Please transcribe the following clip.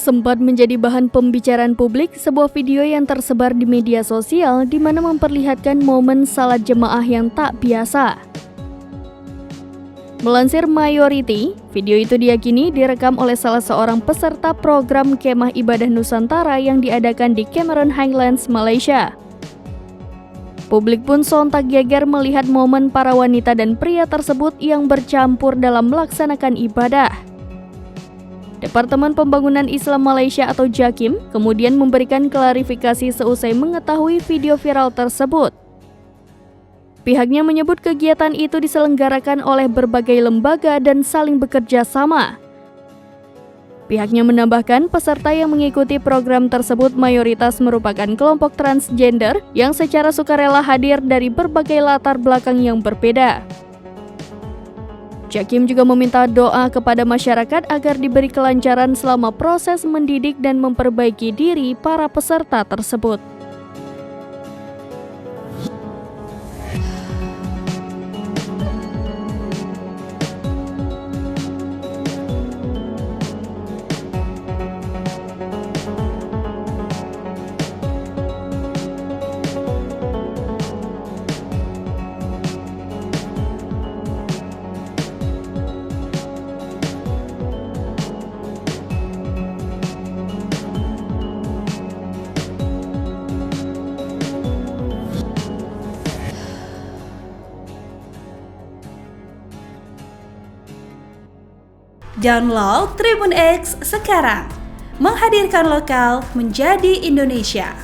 Sempat menjadi bahan pembicaraan publik sebuah video yang tersebar di media sosial di mana memperlihatkan momen salat jemaah yang tak biasa. Melansir Mayority, video itu diyakini direkam oleh salah seorang peserta program Kemah Ibadah Nusantara yang diadakan di Cameron Highlands, Malaysia. Publik pun sontak geger melihat momen para wanita dan pria tersebut yang bercampur dalam melaksanakan ibadah. Departemen Pembangunan Islam Malaysia atau JAKIM kemudian memberikan klarifikasi seusai mengetahui video viral tersebut. Pihaknya menyebut kegiatan itu diselenggarakan oleh berbagai lembaga dan saling bekerja sama. Pihaknya menambahkan peserta yang mengikuti program tersebut mayoritas merupakan kelompok transgender yang secara sukarela hadir dari berbagai latar belakang yang berbeda. JAKIM juga meminta doa kepada masyarakat agar diberi kelancaran selama proses mendidik dan memperbaiki diri para peserta tersebut. Download Tribun X sekarang, menghadirkan lokal menjadi Indonesia.